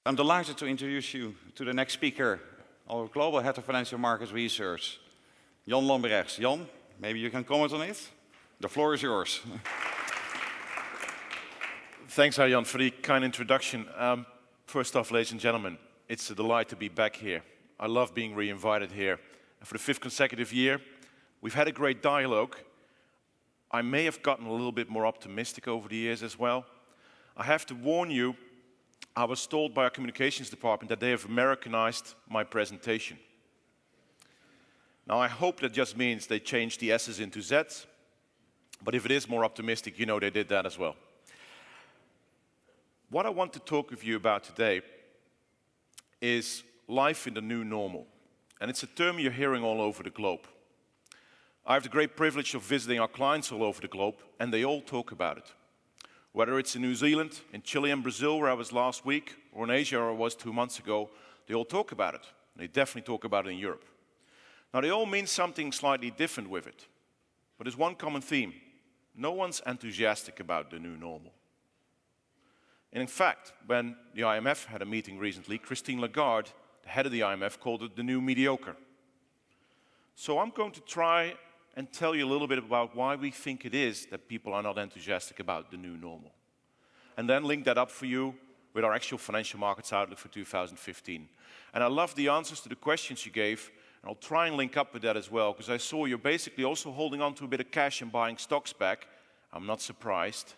I'm delighted to introduce you to the next speaker, our Global Head of Financial Markets Research, Jan Lambregts. Jan, maybe you can comment on it? The floor is yours. Thanks, Arjan, for the kind introduction. First off, ladies and gentlemen, it's a delight to be back here. I love being re-invited here. And for the 5th consecutive year, we've had a great dialogue. I may have gotten a little bit more optimistic over the years as well. I have to warn you, I was told by our communications department that they have Americanized my presentation. Now, I hope that just means they changed the S's into Z's, but if it is more optimistic, you know they did that as well. What I want to talk with you about today is life in the new normal. And it's a term you're hearing all over the globe. I have the great privilege of visiting our clients all over the globe, and they all talk about it. Whether it's in New Zealand, in Chile and Brazil, where I was last week, or in Asia, where I was 2 months ago, they all talk about it. They definitely talk about it in Europe. Now, they all mean something slightly different with it. But there's one common theme. No one's enthusiastic about the new normal. And in fact, when the IMF had a meeting recently, Christine Lagarde, the head of the IMF, called it the new mediocre. So I'm going to try and tell you a little bit about why we think it is that people are not enthusiastic about the new normal. And then link that up for you with our actual financial markets outlook for 2015. And I love the answers to the questions you gave, and I'll try and link up with that as well, because I saw you're basically also holding on to a bit of cash and buying stocks back. I'm not surprised.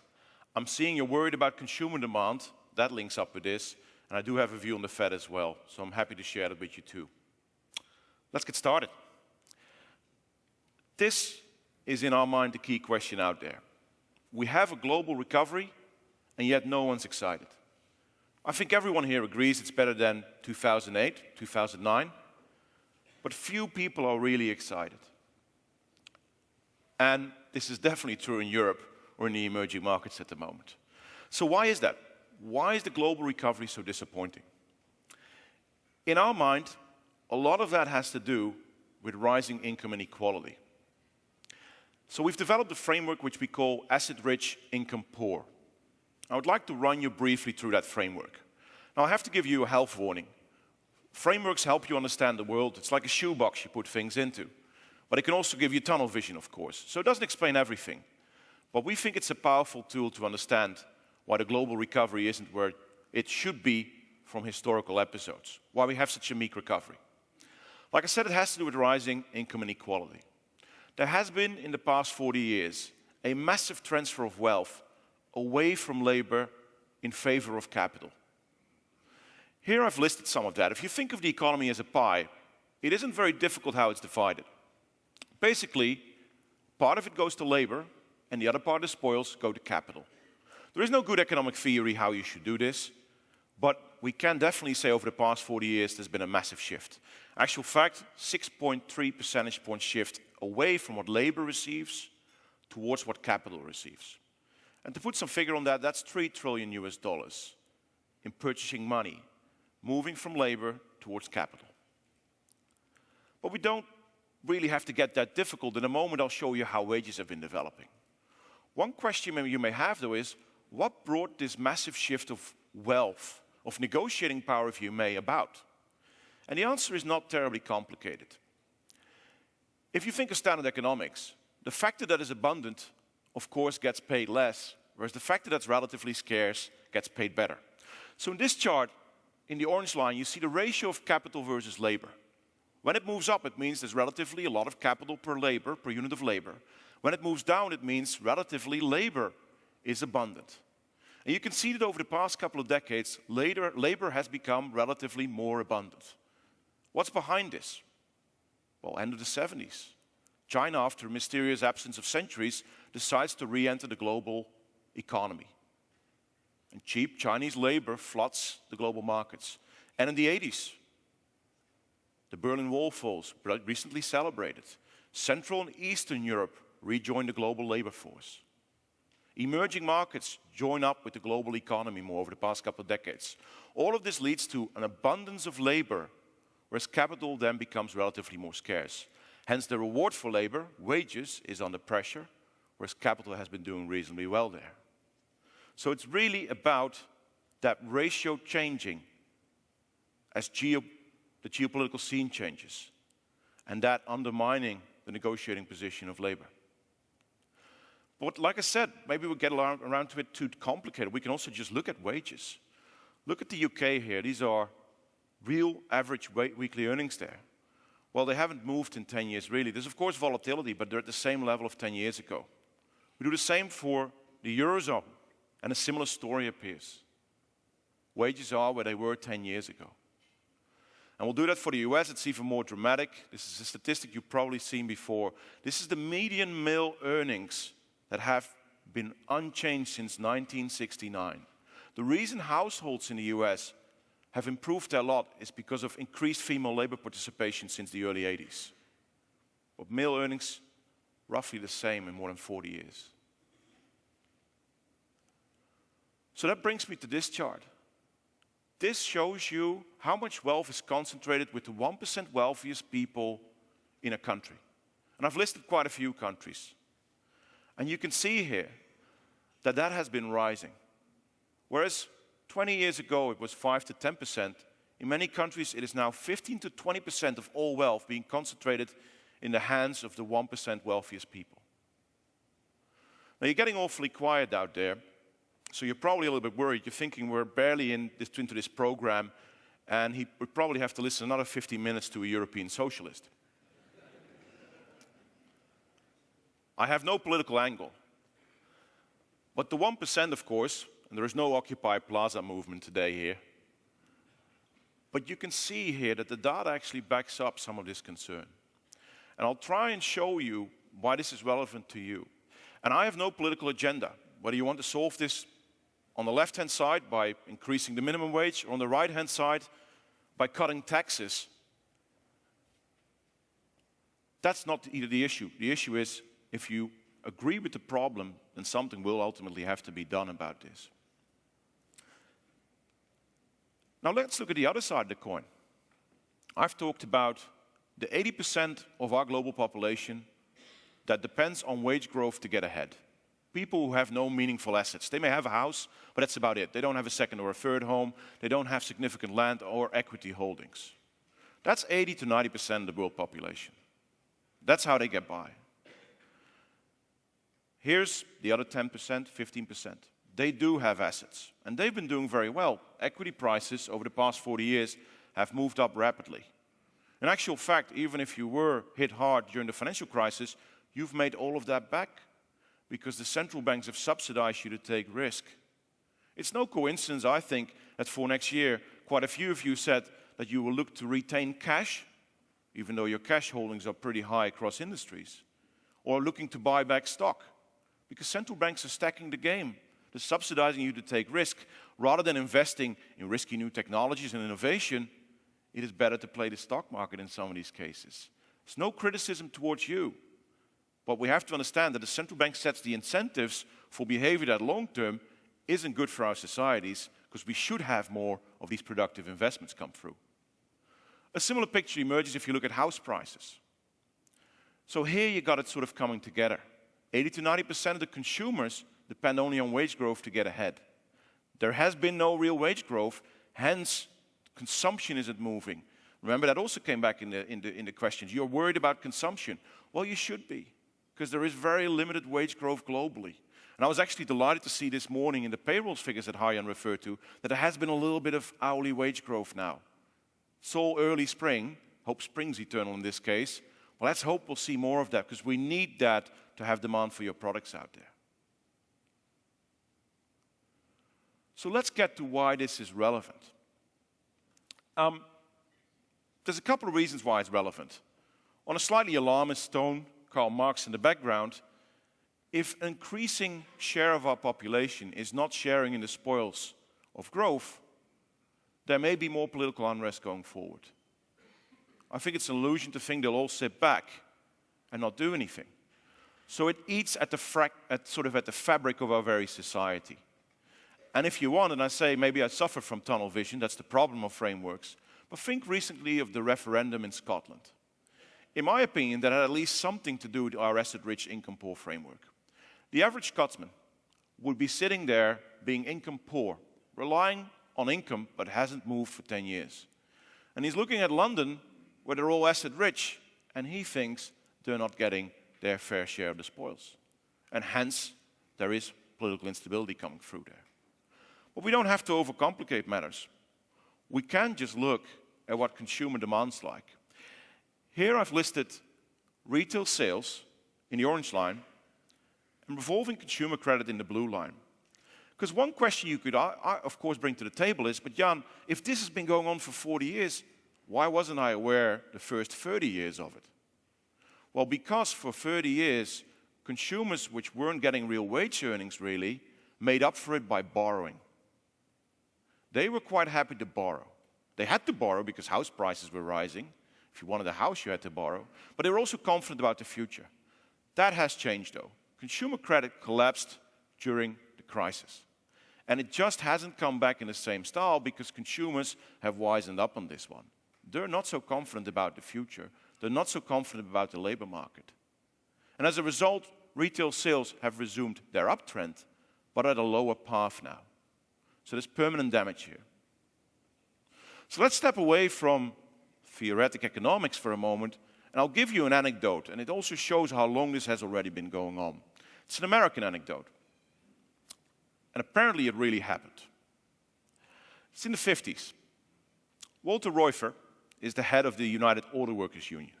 I'm seeing you're worried about consumer demand. That links up with this. And I do have a view on the Fed as well, so I'm happy to share that with you too. Let's get started. This is, in our mind, the key question out there. We have a global recovery, and yet no one's excited. I think everyone here agrees it's better than 2008, 2009, but few people are really excited. And this is definitely true in Europe or in the emerging markets at the moment. So why is that? Why is the global recovery so disappointing? In our mind, a lot of that has to do with rising income inequality. So we've developed a framework which we call asset-rich, income-poor. I would like to run you briefly through that framework. Now, I have to give you a health warning. Frameworks help you understand the world. It's like a shoebox you put things into. But it can also give you tunnel vision, of course. So it doesn't explain everything. But we think it's a powerful tool to understand why the global recovery isn't where it should be from historical episodes, why we have such a meek recovery. Like I said, it has to do with rising income inequality. There has been, in the past 40 years, a massive transfer of wealth away from labor in favor of capital. Here I've listed some of that. If you think of the economy as a pie, it isn't very difficult how it's divided. Basically, part of it goes to labor, and the other part of the spoils go to capital. There is no good economic theory how you should do this, but we can definitely say over the past 40 years there's been a massive shift. Actual fact, 6.3 percentage point shift away from what labor receives towards what capital receives. And to put some figure on that, that's $3 trillion in purchasing money, moving from labor towards capital. But we don't really have to get that difficult. In a moment, I'll show you how wages have been developing. One question you may have, though, is what brought this massive shift of wealth, of negotiating power, if you may, about? And the answer is not terribly complicated. If you think of standard economics, the factor that is abundant, of course, gets paid less, whereas the factor that's relatively scarce gets paid better. So in this chart, in the orange line, you see the ratio of capital versus labor. When it moves up, it means there's relatively a lot of capital per unit of labor. When it moves down, it means relatively labor is abundant. And you can see that over the past couple of decades, labor has become relatively more abundant. What's behind this? Well, end of the 70s. China, after a mysterious absence of centuries, decides to re-enter the global economy. And cheap Chinese labor floods the global markets. And in the 80s, the Berlin Wall falls, recently celebrated. Central and Eastern Europe rejoin the global labor force. Emerging markets join up with the global economy more over the past couple of decades. All of this leads to an abundance of labor, whereas capital then becomes relatively more scarce. Hence the reward for labor, wages, is under pressure, whereas capital has been doing reasonably well there. So it's really about that ratio changing as the geopolitical scene changes, and that undermining the negotiating position of labor. But like I said, maybe we'll get around to it too complicated. We can also just look at wages. Look at the UK here. These are real average weekly earnings there. Well, they haven't moved in 10 years, really. There's, of course, volatility, but they're at the same level of 10 years ago. We do the same for the Eurozone, and a similar story appears. Wages are where they were 10 years ago. And we'll do that for the US. It's even more dramatic. This is a statistic you've probably seen before. This is the median male earnings that have been unchanged since 1969. The reason households in the US have improved a lot is because of increased female labor participation since the early 80s. But male earnings, roughly the same in more than 40 years. So that brings me to this chart. This shows you how much wealth is concentrated with the 1% wealthiest people in a country. And I've listed quite a few countries. And you can see here that that has been rising. Whereas 20 years ago it was 5 to 10%, in many countries it is now 15 to 20% of all wealth being concentrated in the hands of the 1% wealthiest people. Now you're getting awfully quiet out there, so you're probably a little bit worried. You're thinking we're barely into this program, and he would probably have to listen another 50 minutes to a European socialist. I have no political angle. But the 1%, of course, and there is no Occupy Plaza movement today here, but you can see here that the data actually backs up some of this concern. And I'll try and show you why this is relevant to you. And I have no political agenda. Whether you want to solve this on the left-hand side by increasing the minimum wage, or on the right-hand side by cutting taxes, that's not the issue. The issue is, if you agree with the problem, then something will ultimately have to be done about this. Now let's look at the other side of the coin. I've talked about the 80% of our global population that depends on wage growth to get ahead. People who have no meaningful assets. They may have a house, but that's about it. They don't have a second or a third home. They don't have significant land or equity holdings. That's 80 to 90% of the world population. That's how they get by. Here's the other 10%, 15%. They do have assets, and they've been doing very well. Equity prices over the past 40 years have moved up rapidly. In actual fact, even if you were hit hard during the financial crisis, you've made all of that back because the central banks have subsidized you to take risk. It's no coincidence, I think, that for next year, quite a few of you said that you will look to retain cash, even though your cash holdings are pretty high across industries, or looking to buy back stock, because central banks are stacking the game. They're subsidizing you to take risk. Rather than investing in risky new technologies and innovation, it is better to play the stock market in some of these cases. There's no criticism towards you. But we have to understand that the central bank sets the incentives for behavior that long-term isn't good for our societies, because we should have more of these productive investments come through. A similar picture emerges if you look at house prices. So here you got it sort of coming together. 80 to 90% of the consumers depend only on wage growth to get ahead. There has been no real wage growth, hence consumption isn't moving. Remember, that also came back in the questions. You're worried about consumption. Well, you should be, because there is very limited wage growth globally. And I was actually delighted to see this morning in the payrolls figures that Haiyan referred to, that there has been a little bit of hourly wage growth now. It's all early spring. Hope spring's eternal in this case. Well, let's hope we'll see more of that, because we need that to have demand for your products out there. So let's get to why this is relevant. There's a couple of reasons why it's relevant. On a slightly alarmist tone, Karl Marx in the background, if an increasing share of our population is not sharing in the spoils of growth, there may be more political unrest going forward. I think it's an illusion to think they'll all sit back and not do anything. So it eats at the fabric of our very society. And if you want, and I say maybe I suffer from tunnel vision, that's the problem of frameworks, but think recently of the referendum in Scotland. In my opinion, that had at least something to do with our asset-rich, income-poor framework. The average Scotsman would be sitting there being income-poor, relying on income but hasn't moved for 10 years. And he's looking at London, where they're all asset rich, and he thinks they're not getting their fair share of the spoils. And hence, there is political instability coming through there. But we don't have to overcomplicate matters. We can just look at what consumer demand's like. Here I've listed retail sales in the orange line and revolving consumer credit in the blue line. Because one question you could, of course, bring to the table is, but Jan, if this has been going on for 40 years, why wasn't I aware the first 30 years of it? Well, because for 30 years, consumers which weren't getting real wage earnings really, made up for it by borrowing. They were quite happy to borrow. They had to borrow because house prices were rising. If you wanted a house, you had to borrow. But they were also confident about the future. That has changed, though. Consumer credit collapsed during the crisis. And it just hasn't come back in the same style because consumers have wisened up on this one. They're not so confident about the future. They're not so confident about the labor market. And as a result, retail sales have resumed their uptrend, but at a lower path now. So there's permanent damage here. So let's step away from theoretic economics for a moment, and I'll give you an anecdote, and it also shows how long this has already been going on. It's an American anecdote. And apparently it really happened. It's in the 50s. Walter Reuther is the head of the United Auto Workers Union.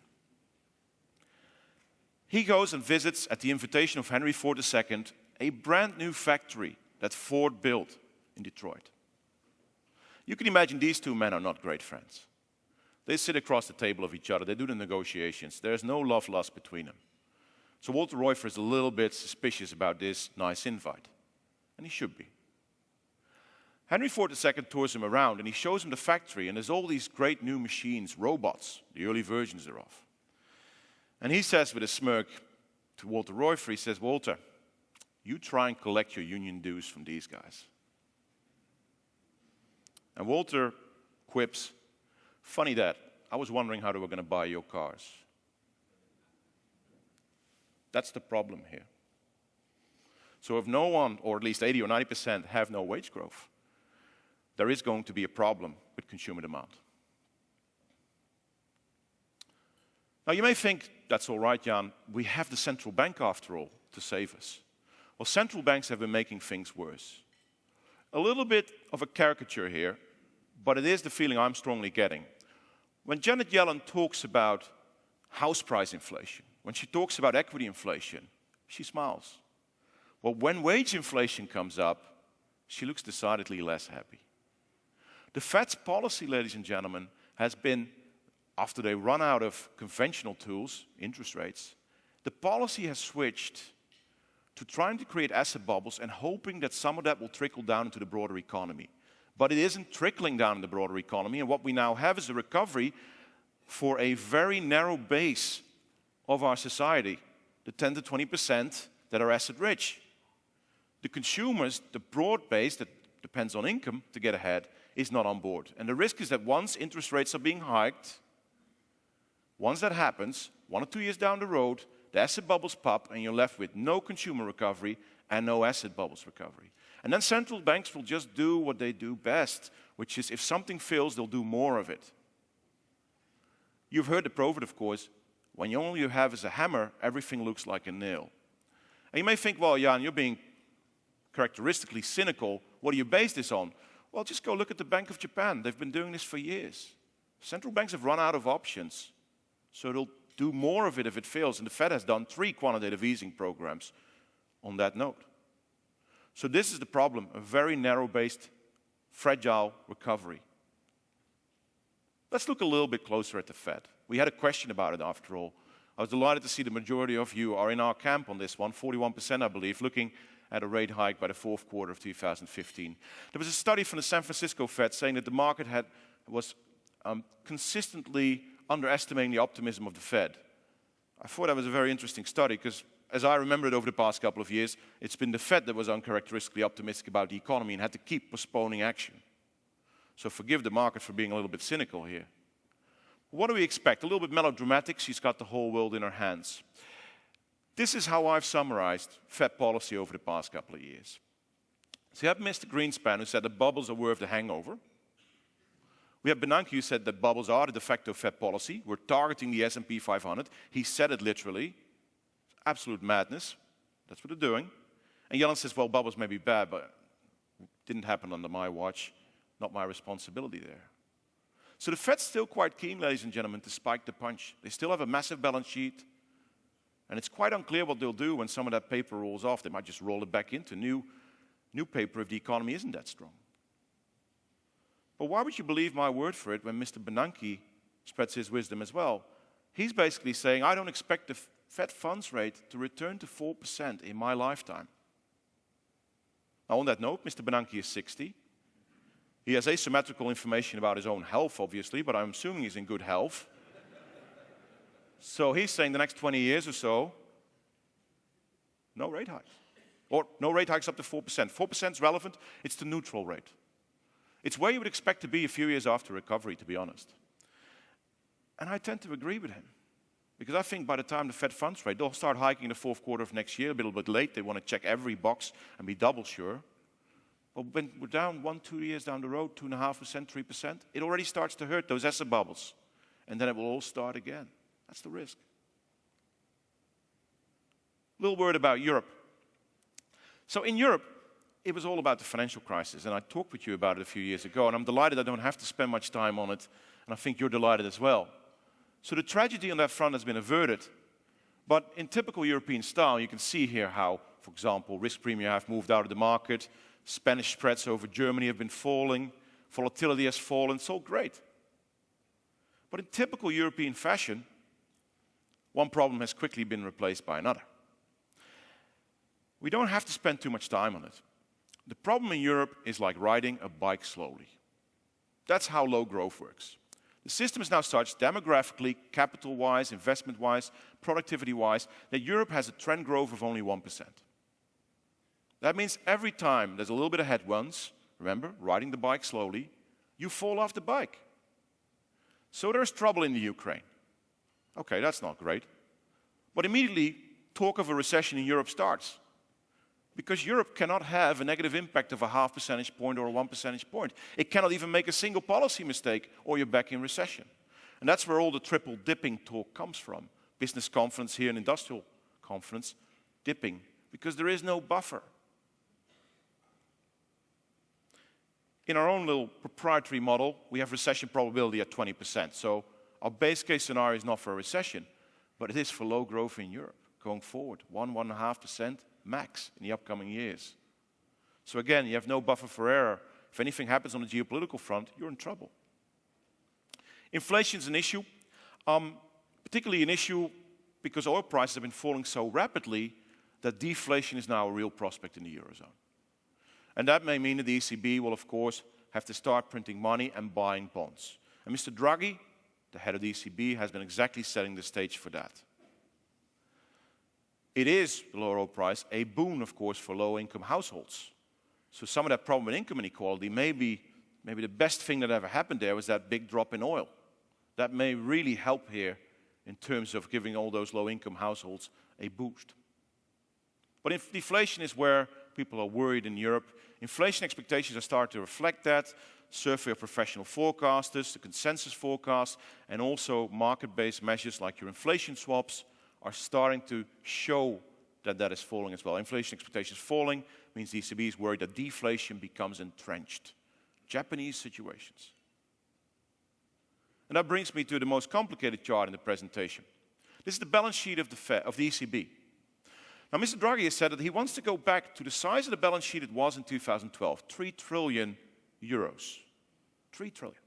He goes and visits, at the invitation of Henry Ford II, a brand new factory that Ford built in Detroit. You can imagine these two men are not great friends. They sit across the table of each other. They do the negotiations. There's no love-lust between them. So Walter Reuther is a little bit suspicious about this nice invite. And he should be. Henry Ford II tours him around and he shows him the factory, and there's all these great new machines, robots, the early versions thereof. And he says with a smirk to Walter Reuther, he says, Walter, you try and collect your union dues from these guys. And Walter quips, funny that, I was wondering how they were going to buy your cars. That's the problem here. So if no one, or at least 80 or 90% have no wage growth, there is going to be a problem with consumer demand. Now you may think, that's all right, Jan, we have the central bank after all to save us. Well, central banks have been making things worse. A little bit of a caricature here, but it is the feeling I'm strongly getting. When Janet Yellen talks about house price inflation, when she talks about equity inflation, she smiles. Well, when wage inflation comes up, she looks decidedly less happy. The Fed's policy, ladies and gentlemen, has been, after they run out of conventional tools, interest rates, the policy has switched to trying to create asset bubbles and hoping that some of that will trickle down into the broader economy. But it isn't trickling down in the broader economy, and what we now have is a recovery for a very narrow base of our society, the 10 to 20% that are asset rich. The consumers, the broad base that depends on income to get ahead, is not on board. And the risk is that once interest rates are being hiked, once that happens, 1 or 2 years down the road, the asset bubbles pop and you're left with no consumer recovery and no asset bubbles recovery. And then central banks will just do what they do best, which is if something fails, they'll do more of it. You've heard the proverb, of course, when all you have is a hammer, everything looks like a nail. And you may think, well, Jan, you're being characteristically cynical. What do you base this on? Well, just go look at the Bank of Japan. They've been doing this for years. Central banks have run out of options, so they'll do more of it if it fails. And the Fed has done 3 quantitative easing programs on that note. So this is the problem, a very narrow-based, fragile recovery. Let's look a little bit closer at the Fed. We had a question about it after all. I was delighted to see the majority of you are in our camp on this one, 41% I believe, looking at a rate hike by the 4th quarter of 2015. There was a study from the San Francisco Fed saying that the market was consistently underestimating the optimism of the Fed. I thought that was a very interesting study because, as I remember it over the past couple of years, it's been the Fed that was uncharacteristically optimistic about the economy and had to keep postponing action. So forgive the market for being a little bit cynical here. What do we expect? A little bit melodramatic. She's got the whole world in her hands. This is how I've summarized Fed policy over the past couple of years. So you have Mr. Greenspan who said the bubbles are worth the hangover. We have Bernanke who said that bubbles are the de facto Fed policy. We're targeting the S&P 500. He said it literally. Absolute madness. That's what they're doing. And Yellen says, well, bubbles may be bad, but it didn't happen under my watch. Not my responsibility there. So the Fed's still quite keen, ladies and gentlemen, to spike the punch. They still have a massive balance sheet. And it's quite unclear what they'll do when some of that paper rolls off. They might just roll it back into new paper if the economy isn't that strong. But why would you believe my word for it when Mr. Bernanke spreads his wisdom as well? He's basically saying, I don't expect the Fed funds rate to return to 4% in my lifetime. Now on that note, Mr. Bernanke is 60. He has asymmetrical information about his own health, obviously, but I'm assuming he's in good health. So he's saying the next 20 years or so, no rate hikes. Or no rate hikes up to 4%. 4% is relevant, it's the neutral rate. It's where you would expect to be a few years after recovery, to be honest. And I tend to agree with him. Because I think by the time the Fed funds rate, they'll start hiking in the fourth quarter of next year, a little bit late. They want to check every box and be double sure. But when we're down 1-2 years down the road, 2.5%, 3%, it already starts to hurt those asset bubbles. And then it will all start again. That's the risk. Little word about Europe. So in Europe, it was all about the financial crisis, and I talked with you about it a few years ago, and I'm delighted I don't have to spend much time on it, and I think you're delighted as well. So the tragedy on that front has been averted, but in typical European style, you can see here how, for example, risk premia have moved out of the market, Spanish spreads over Germany have been falling, volatility has fallen, it's all great. But in typical European fashion, one problem has quickly been replaced by another. We don't have to spend too much time on it. The problem in Europe is like riding a bike slowly. That's how low growth works. The system is now such, demographically, capital-wise, investment-wise, productivity-wise, that Europe has a trend growth of only 1%. That means every time there's a little bit of headwinds, remember, riding the bike slowly, you fall off the bike. So there's trouble in the Ukraine. Okay, that's not great. But immediately, talk of a recession in Europe starts. Because Europe cannot have a negative impact of a 0.5 percentage point or a 1 percentage point. It cannot even make a single policy mistake or you're back in recession. And that's where all the triple dipping talk comes from. Business conference here and industrial conference, dipping, because there is no buffer. In our own little proprietary model, we have recession probability at 20%. So our base case scenario is not for a recession, but it is for low growth in Europe going forward, 1.5% max in the upcoming years. So again, you have no buffer for error. If anything happens on the geopolitical front, you're in trouble. Inflation is an issue, particularly an issue because oil prices have been falling so rapidly that deflation is now a real prospect in the Eurozone. And that may mean that the ECB will, of course, have to start printing money and buying bonds. And Mr. Draghi, the head of the ECB, has been exactly setting the stage for that. It is, the lower oil price, a boon, of course, for low-income households. So some of that problem with income inequality maybe the best thing that ever happened there was that big drop in oil. That may really help here in terms of giving all those low-income households a boost. But if deflation is where people are worried in Europe, inflation expectations are starting to reflect that. Survey of professional forecasters, the consensus forecast, and also market-based measures like your inflation swaps are starting to show that that is falling as well. Inflation expectations falling means the ECB is worried that deflation becomes entrenched. Japanese situations. And that brings me to the most complicated chart in the presentation. This is the balance sheet of the ECB. Now, Mr. Draghi has said that he wants to go back to the size of the balance sheet it was in 2012, 3 trillion euros. 3 trillion.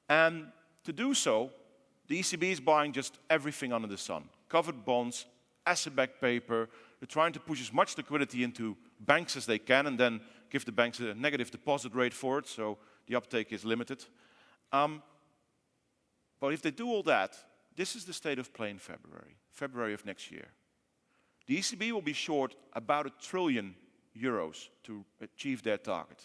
And to do so, the ECB is buying just everything under the sun. Covered bonds, asset-backed paper. They're trying to push as much liquidity into banks as they can and then give the banks a negative deposit rate for it, so the uptake is limited. But if they do all that, this is the state of play in February of next year. The ECB will be short about 1 trillion euros to achieve their target.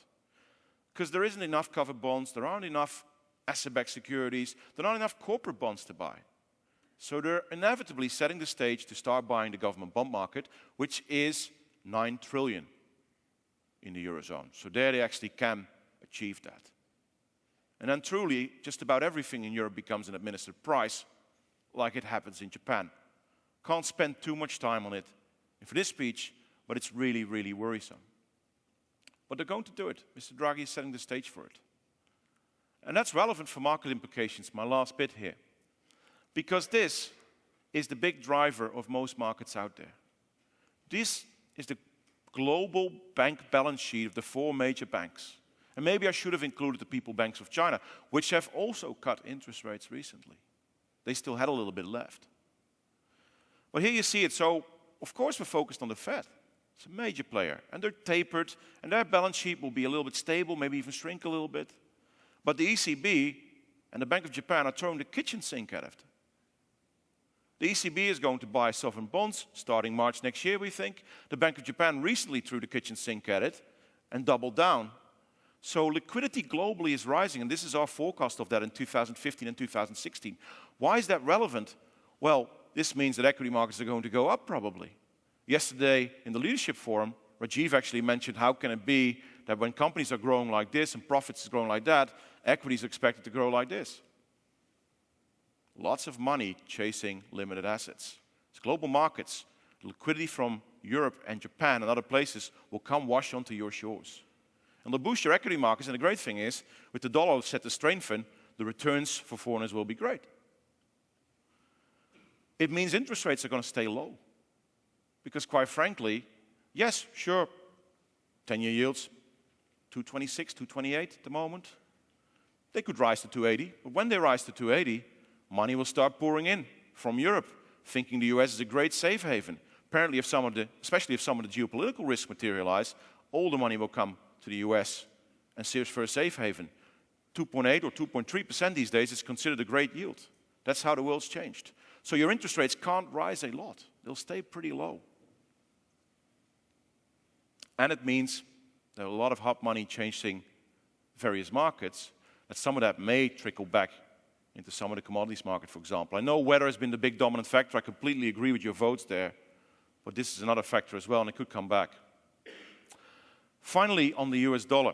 Because there isn't enough covered bonds, there aren't enough asset-backed securities, there aren't enough corporate bonds to buy. So they're inevitably setting the stage to start buying the government bond market, which is 9 trillion in the Eurozone. So there they actually can achieve that. And then truly, just about everything in Europe becomes an administered price, like it happens in Japan. Can't spend too much time on it for this speech, but it's really, really worrisome. But they're going to do it. Mr. Draghi is setting the stage for it. And that's relevant for market implications, my last bit here. Because this is the big driver of most markets out there. This is the global bank balance sheet of the 4 major banks. And maybe I should have included the people banks of China, which have also cut interest rates recently. They still had a little bit left. But here you see it. So, of course, we're focused on the Fed. It's a major player. And they're tapered, and their balance sheet will be a little bit stable, maybe even shrink a little bit. But the ECB and the Bank of Japan are throwing the kitchen sink at it. The ECB is going to buy sovereign bonds starting March next year, we think. The Bank of Japan recently threw the kitchen sink at it and doubled down. So liquidity globally is rising, and this is our forecast of that in 2015 and 2016. Why is that relevant? Well, this means that equity markets are going to go up probably. Yesterday in the leadership forum, Rajiv actually mentioned how can it be that when companies are growing like this and profits are growing like that, equities are expected to grow like this. Lots of money chasing limited assets. It's global markets. Liquidity from Europe and Japan and other places will come wash onto your shores. And they'll boost your equity markets, and the great thing is, with the dollar set to strengthen, the returns for foreigners will be great. It means interest rates are going to stay low. Because quite frankly, yes, sure, 10-year yields, 226, 228 at the moment. They could rise to 280, but when they rise to 280, money will start pouring in from Europe, thinking the US is a great safe haven. Apparently, especially if some of the geopolitical risks materialize, all the money will come to the US and search for a safe haven. 2.8 or 2.3% these days is considered a great yield. That's how the world's changed. So your interest rates can't rise a lot. They'll stay pretty low. And it means there are a lot of hot money chasing various markets, that some of that may trickle back into some of the commodities market, for example. I know weather has been the big dominant factor. I completely agree with your votes there. But this is another factor as well, and it could come back. Finally, on the US dollar.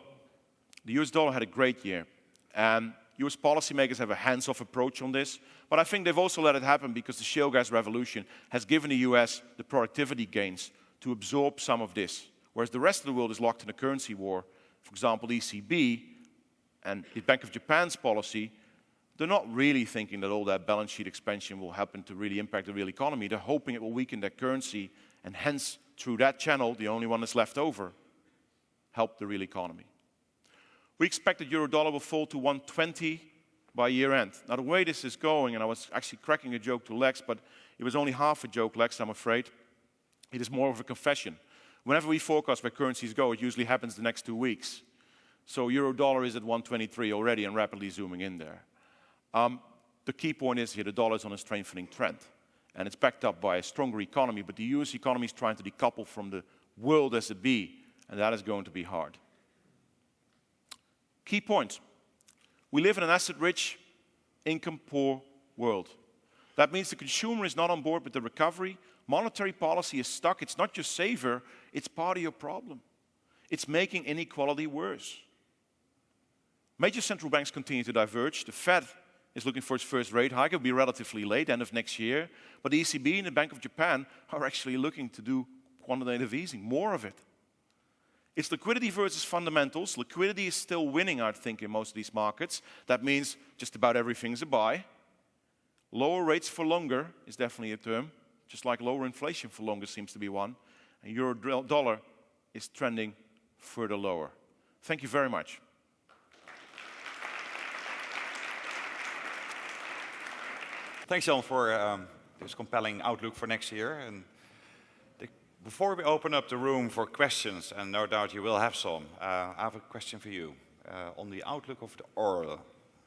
The US dollar had a great year. And US policymakers have a hands-off approach on this. But I think they've also let it happen because the shale gas revolution has given the US the productivity gains to absorb some of this. Whereas the rest of the world is locked in a currency war. For example, the ECB and the Bank of Japan's policy, they're not really thinking that all that balance sheet expansion will happen to really impact the real economy. They're hoping it will weaken their currency and hence, through that channel, the only one that's left over, help the real economy. We expect that euro-dollar will fall to 120 by year end. Now the way this is going, and I was actually cracking a joke to Lex, but it was only half a joke, Lex, I'm afraid. It is more of a confession. Whenever we forecast where currencies go, it usually happens the next 2 weeks. So euro-dollar is at 123 already and rapidly zooming in there. The key point is here, the dollar is on a strengthening trend. And it's backed up by a stronger economy, but the US economy is trying to decouple from the world as it be, and that is going to be hard. Key point. We live in an asset-rich, income-poor world. That means the consumer is not on board with the recovery. Monetary policy is stuck. It's not your savior, it's part of your problem. It's making inequality worse. Major central banks continue to diverge. The Fed is looking for its first rate hike. It will be relatively late, end of next year. But the ECB and the Bank of Japan are actually looking to do quantitative easing, more of it. It's liquidity versus fundamentals. Liquidity is still winning, I think, in most of these markets. That means just about everything's a buy. Lower rates for longer is definitely a term, just like lower inflation for longer seems to be one. And euro-dollar is trending further lower. Thank you very much. Thanks, Jan, for this compelling outlook for next year. And before we open up the room for questions, and no doubt you will have some, I have a question for you. On the outlook of the oil,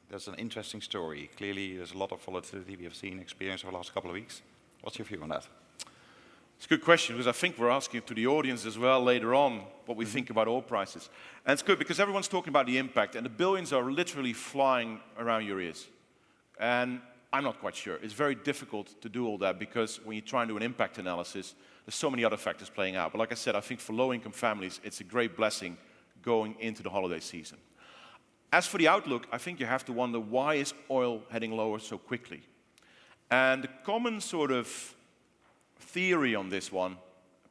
that's an interesting story. Clearly, there's a lot of volatility we have seen, experienced over the last couple of weeks. What's your view on that? It's a good question, because I think we're asking to the audience as well later on what we think about oil prices. And it's good, because everyone's talking about the impact, and the billions are literally flying around your ears. And I'm not quite sure. It's very difficult to do all that, because when you try and do an impact analysis, there's so many other factors playing out. But like I said, I think for low-income families, it's a great blessing going into the holiday season. As for the outlook, I think you have to wonder, why is oil heading lower so quickly? And the common sort of theory on this one,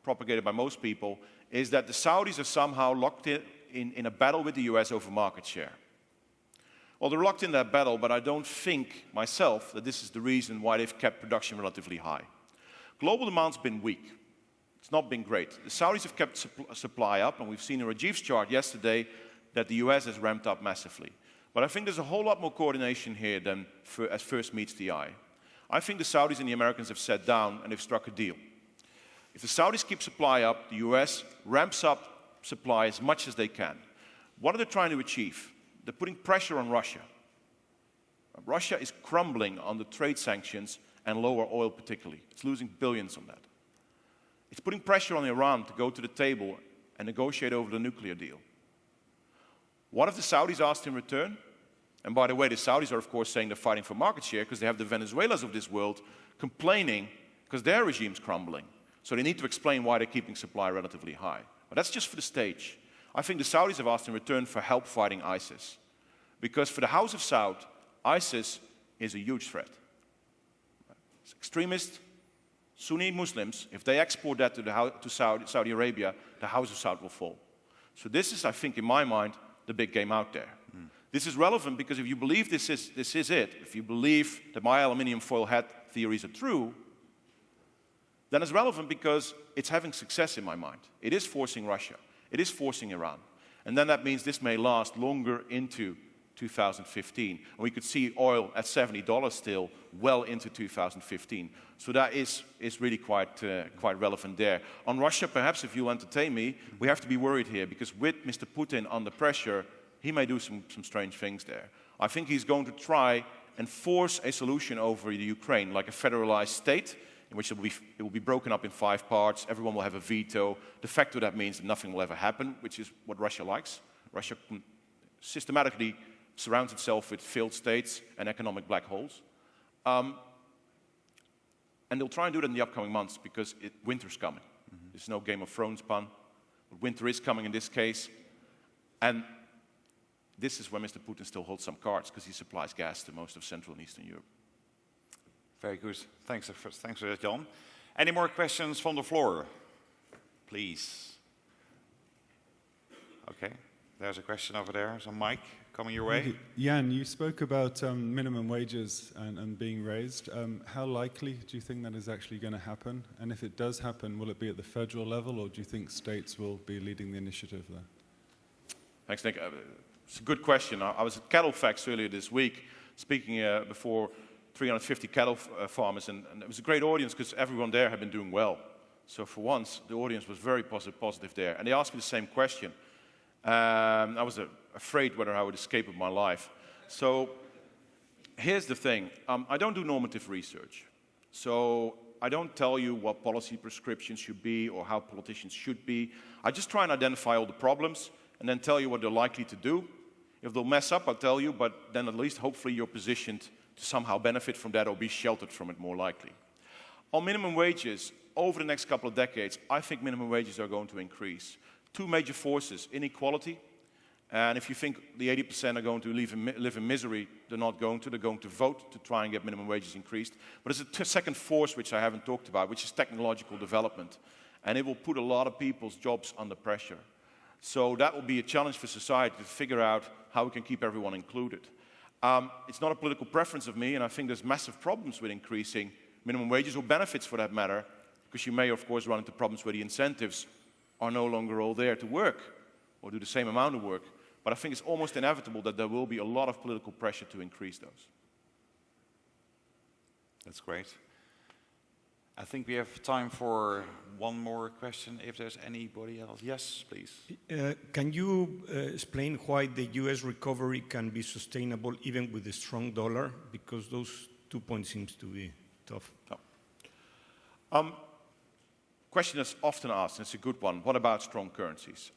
propagated by most people, is that the Saudis are somehow locked in a battle with the US over market share. Well, they're locked in that battle, but I don't think myself that this is the reason why they've kept production relatively high. Global demand's been weak. It's not been great. The Saudis have kept supply up, and we've seen in Rajiv's chart yesterday that the US has ramped up massively. But I think there's a whole lot more coordination here than as first meets the eye. I think the Saudis and the Americans have sat down and they've struck a deal. If the Saudis keep supply up, the US ramps up supply as much as they can. What are they trying to achieve? They're putting pressure on Russia. Russia is crumbling under trade sanctions and lower oil particularly. It's losing billions on that. It's putting pressure on Iran to go to the table and negotiate over the nuclear deal. What have the Saudis asked in return? And by the way, the Saudis are of course saying they're fighting for market share because they have the Venezuelas of this world complaining because their regime's crumbling. So they need to explain why they're keeping supply relatively high. But that's just for the stage. I think the Saudis have asked in return for help fighting ISIS. Because for the House of Saud, ISIS is a huge threat. It's extremist Sunni Muslims, if they export that to Saudi Arabia, the House of Saud will fall. So this is, I think, in my mind, the big game out there. This is relevant because if you believe this is it, if you believe that my aluminium foil hat theories are true, then it's relevant because it's having success in my mind. It is forcing Russia. It is forcing Iran. And then that means this may last longer into 2015. And we could see oil at $70 still well into 2015. So that is really quite relevant there. On Russia, perhaps if you'll entertain me, we have to be worried here because with Mr. Putin under pressure, he may do some strange things there. I think he's going to try and force a solution over the Ukraine, like a federalized state, in which it will be broken up in 5 parts, everyone will have a veto. De facto that means that nothing will ever happen, which is what Russia likes. Russia systematically surrounds itself with failed states and economic black holes. And they'll try and do that in the upcoming months because winter's coming. There's no Game of Thrones pun, but winter is coming in this case. And this is where Mr. Putin still holds some cards because he supplies gas to most of Central and Eastern Europe. Very good. Thanks for that, Jan. Any more questions from the floor? Please. Okay, there's a question over there. There's a mic coming your way. Jan, you spoke about minimum wages and being raised. How likely do you think that is actually going to happen? And if it does happen, will it be at the federal level, or do you think states will be leading the initiative there? Thanks, Nick. It's a good question. I was at Cattle Facts earlier this week, speaking before 350 cattle farmers, and it was a great audience because everyone there had been doing well. So for once, the audience was very positive there. And they asked me the same question. I was afraid whether I would escape with my life. So here's the thing. I don't do normative research. So I don't tell you what policy prescriptions should be or how politicians should be. I just try and identify all the problems and then tell you what they're likely to do. If they'll mess up, I'll tell you, but then at least hopefully you're positioned to somehow benefit from that or be sheltered from it more likely. On minimum wages, over the next couple of decades, I think minimum wages are going to increase. 2 major forces, inequality, and if you think the 80% are going to live in misery, they're not going to. They're going to vote to try and get minimum wages increased. But there's a second force which I haven't talked about, which is technological development. And it will put a lot of people's jobs under pressure. So that will be a challenge for society to figure out how we can keep everyone included. It's not a political preference of me, and I think there's massive problems with increasing minimum wages, or benefits for that matter, because you may, of course, run into problems where the incentives are no longer all there to work or do the same amount of work. But I think it's almost inevitable that there will be a lot of political pressure to increase those. That's great. I think we have time for one more question, if there's anybody else. Yes, please. Can you explain why the US recovery can be sustainable even with a strong dollar? Because those 2 points seems to be tough. No. Question that's often asked, and it's a good one. What about strong currencies?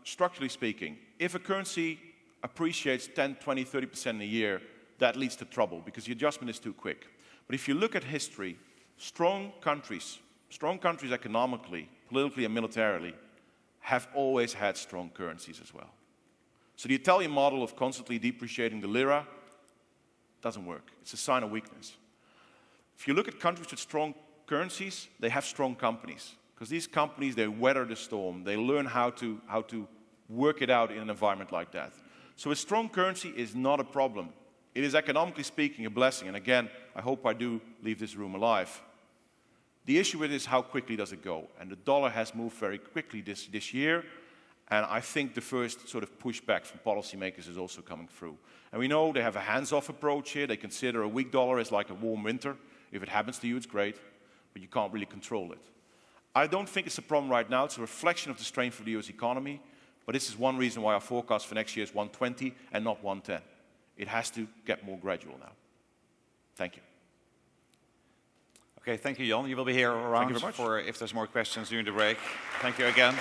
Structurally speaking, if a currency appreciates 10, 20, 30% a year, that leads to trouble because the adjustment is too quick. But if you look at history, strong countries economically, politically, and militarily have always had strong currencies as well. So the Italian model of constantly depreciating the lira doesn't work. It's a sign of weakness. If you look at countries with strong currencies, they have strong companies. Because these companies, they weather the storm. They learn how to work it out in an environment like that. So a strong currency is not a problem. It is, economically speaking, a blessing. And again, I hope I do leave this room alive. The issue with it is how quickly does it go? And the dollar has moved very quickly this year. And I think the first sort of pushback from policymakers is also coming through. And we know they have a hands-off approach here. They consider a weak dollar as like a warm winter. If it happens to you, it's great, but you can't really control it. I don't think it's a problem right now. It's a reflection of the strength of the US economy. But this is one reason why our forecast for next year is 120 and not 110. It has to get more gradual now. Thank you. Okay, thank you, Jan. You will be here around very much. for if there's more questions during the break. Thank you again.